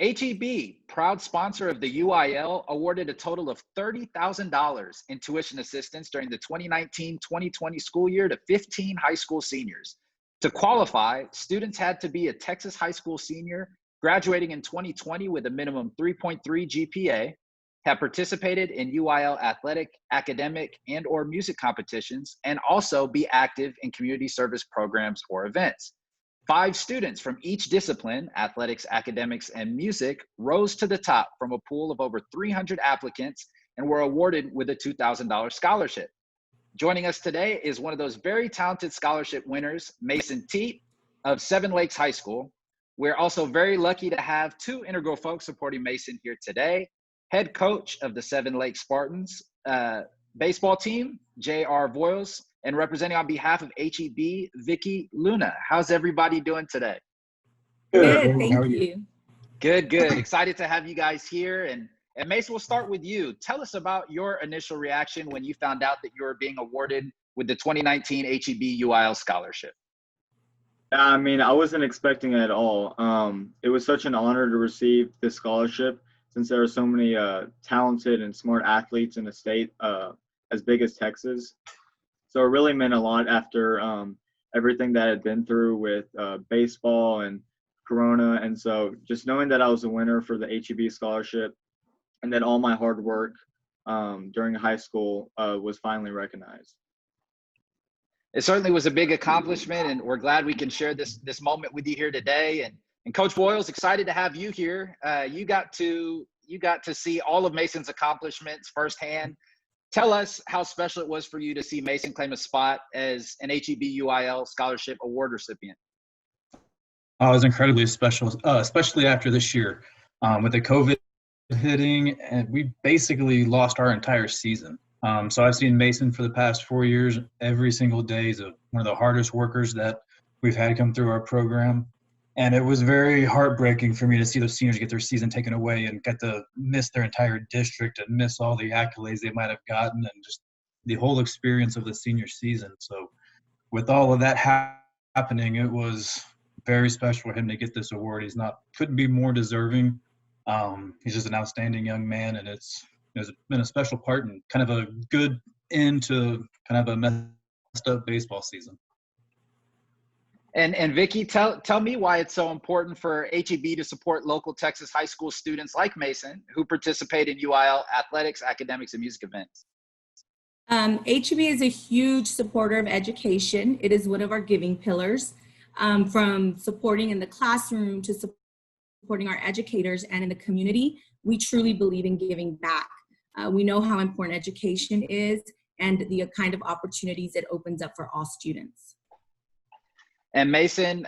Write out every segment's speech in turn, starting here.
HEB, proud sponsor of the UIL, awarded a total of $30,000 in tuition assistance during the 2019-2020 school year to 15 high school seniors. To qualify, students had to be a Texas high school senior, graduating in 2020 with a minimum 3.3 GPA, have participated in UIL athletic, academic, and/or music competitions, and also be active in community service programs or events. 5 students from each discipline, athletics, academics, and music, rose to the top from a pool of over 300 applicants and were awarded with a $2,000 scholarship. Joining us today is one of those very talented scholarship winners, Mason Tiedt of Seven Lakes High School. We're also very lucky to have 2 integral folks supporting Mason here today. Head coach of the Seven Lakes Spartans baseball team, J.R. Voiles, and representing on behalf of HEB, Vicky Luna. How's everybody doing today? Good, thank you. Good. Excited to have you guys here. And Mason, we'll start with you. Tell us about your initial reaction when you found out that you were being awarded with the 2019 HEB UIL scholarship. I mean, I wasn't expecting it at all. It was such an honor to receive this scholarship since there are so many talented and smart athletes in a state as big as Texas. So it really meant a lot after everything that I had been through with baseball and Corona. And so just knowing that I was a winner for the HEB scholarship and that all my hard work during high school was finally recognized. It certainly was a big accomplishment, and we're glad we can share this moment with you here today. And Coach Voiles, excited to have you here. You got to see all of Mason's accomplishments firsthand. Tell us how special it was for you to see Mason claim a spot as an HEB UIL scholarship award recipient. Oh, it was incredibly special, especially after this year with the COVID hitting, and we basically lost our entire season. So I've seen Mason for the past 4 years. Every single day is one of the hardest workers that we've had come through our program. And it was very heartbreaking for me to see those seniors get their season taken away and get to miss their entire district and miss all the accolades they might have gotten and just the whole experience of the senior season. So with all of that happening, it was very special for him to get this award. Couldn't be more deserving. He's just an outstanding young man, and it's been a special part and kind of a good end to kind of a messed up baseball season. And Vicky, tell me why it's so important for HEB to support local Texas high school students like Mason who participate in UIL athletics, academics, and music events. HEB is a huge supporter of education. It is one of our giving pillars, from supporting in the classroom to supporting our educators and in the community. We truly believe in giving back. We know how important education is and the kind of opportunities it opens up for all students. And Mason,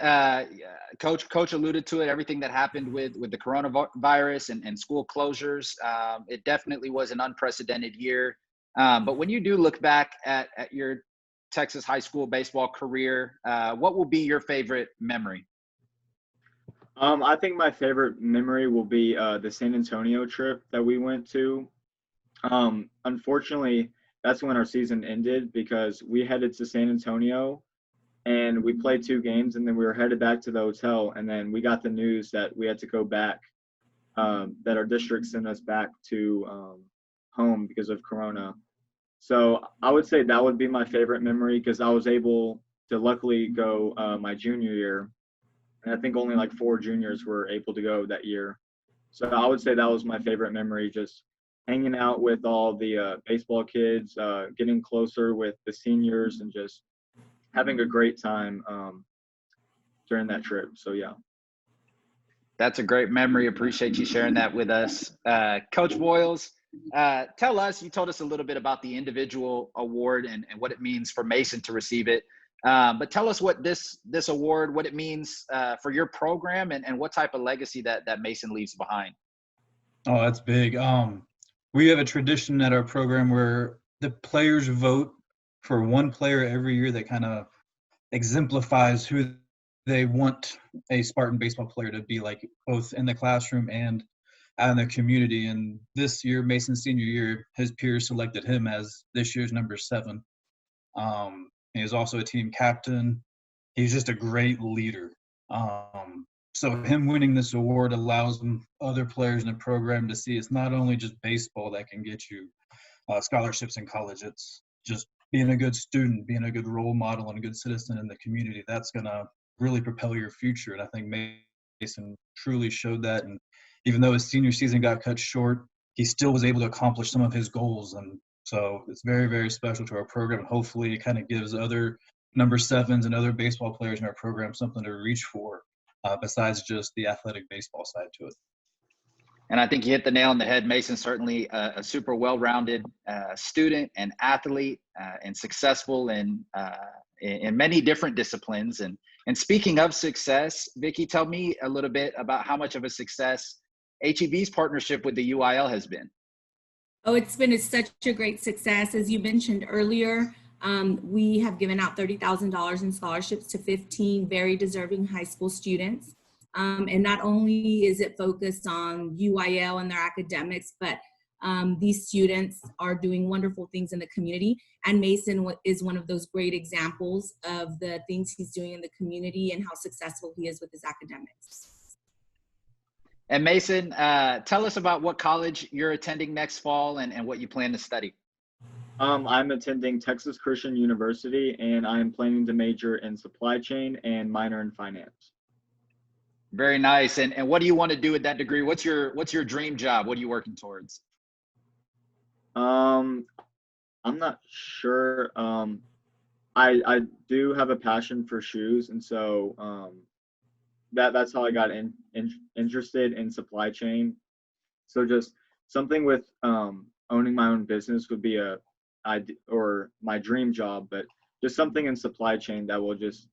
Coach alluded to it, everything that happened with the coronavirus and school closures. It definitely was an unprecedented year. But when you do look back at your Texas high school baseball career, what will be your favorite memory? I think my favorite memory will be the San Antonio trip that we went to. Unfortunately, that's when our season ended because we headed to San Antonio and we played 2 games, and then we were headed back to the hotel, and then we got the news that we had to go back, that our district sent us back to home because of Corona. So I would say that would be my favorite memory because I was able to luckily go my junior year, and I think only like 4 juniors were able to go that year. So I would say that was my favorite memory, just hanging out with all the baseball kids, getting closer with the seniors, and just having a great time during that trip. So, yeah. That's a great memory. Appreciate you sharing that with us. Coach Voiles, tell us, you told us a little bit about the individual award and what it means for Mason to receive it. But tell us what this award, what it means for your program and what type of legacy that Mason leaves behind. Oh, that's big. We have a tradition at our program where the players vote for one player every year that kind of exemplifies who they want a Spartan baseball player to be like, both in the classroom and out in the community. And this year, Mason's senior year, his peers selected him as this year's number 7. He is also a team captain. He's just a great leader. So him winning this award allows other players in the program to see it's not only just baseball that can get you scholarships in college. It's just being a good student, being a good role model, and a good citizen in the community. That's going to really propel your future. And I think Mason truly showed that. And even though his senior season got cut short, he still was able to accomplish some of his goals. And so it's very, very special to our program. And hopefully it kind of gives other number sevens and other baseball players in our program something to reach for, besides just the athletic baseball side to it. And I think you hit the nail on the head. Mason's certainly a super well-rounded student and athlete, and successful in many different disciplines. And speaking of success, Vicki, tell me a little bit about how much of a success HEB's partnership with the UIL has been. Oh, it's been such a great success. As you mentioned earlier, we have given out $30,000 in scholarships to 15 very deserving high school students. And not only is it focused on UIL and their academics, but these students are doing wonderful things in the community. And Mason is one of those great examples of the things he's doing in the community and how successful he is with his academics. And Mason, tell us about what college you're attending next fall and what you plan to study. I'm attending Texas Christian University, and I'm planning to major in supply chain and minor in finance. Very nice. And what do you want to do with that degree? What's your dream job? What are you working towards? I'm not sure. I do have a passion for shoes, and so that's how I got interested in supply chain. So just something with owning my own business would be my dream job, but just something in supply chain that will just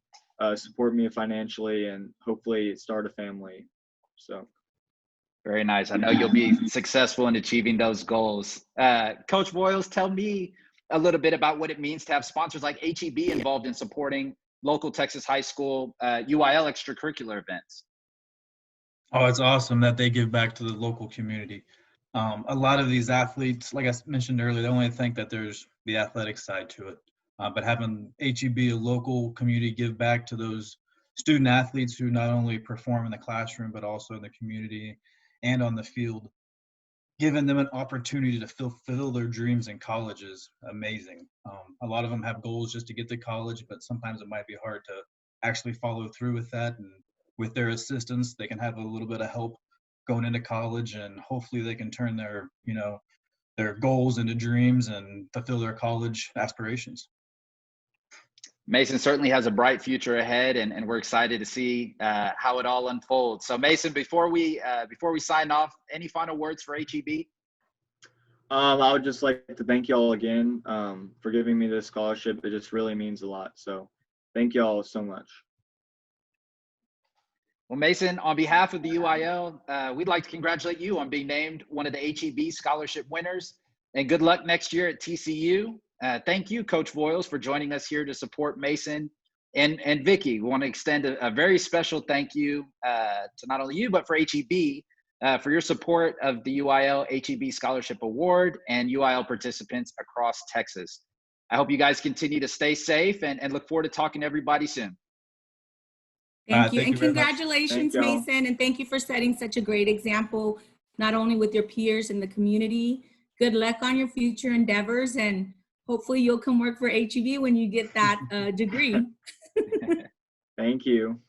support me financially and hopefully start a family. So very nice. I know you'll be successful in achieving those goals. Coach Boyles, tell me a little bit about what it means to have sponsors like HEB involved in supporting local Texas high school UIL extracurricular events. Oh, it's awesome that they give back to the local community. A lot of these athletes, like I mentioned earlier, they only think that there's the athletic side to it. But having HEB, a local community, give back to those student athletes who not only perform in the classroom, but also in the community and on the field, giving them an opportunity to fulfill their dreams in college is amazing. A lot of them have goals just to get to college, but sometimes it might be hard to actually follow through with that. And with their assistance, they can have a little bit of help going into college, and hopefully they can turn their goals into dreams and fulfill their college aspirations. Mason certainly has a bright future ahead, and we're excited to see how it all unfolds. So Mason, before we sign off, any final words for HEB? I would just like to thank you all again for giving me this scholarship. It just really means a lot. So thank you all so much. Well, Mason, on behalf of the UIL, we'd like to congratulate you on being named one of the HEB scholarship winners, and good luck next year at TCU. Thank you, Coach Boyles, for joining us here to support Mason and Vicki. We want to extend a very special thank you to not only you, but for HEB for your support of the UIL HEB Scholarship Award and UIL participants across Texas. I hope you guys continue to stay safe and look forward to talking to everybody soon. Thank you. Thank And you very much. congratulations, Thank y'all. Mason. And thank you for setting such a great example, not only with your peers in the community. Good luck on your future endeavors, and hopefully you'll come work for HEB when you get that degree. Thank you.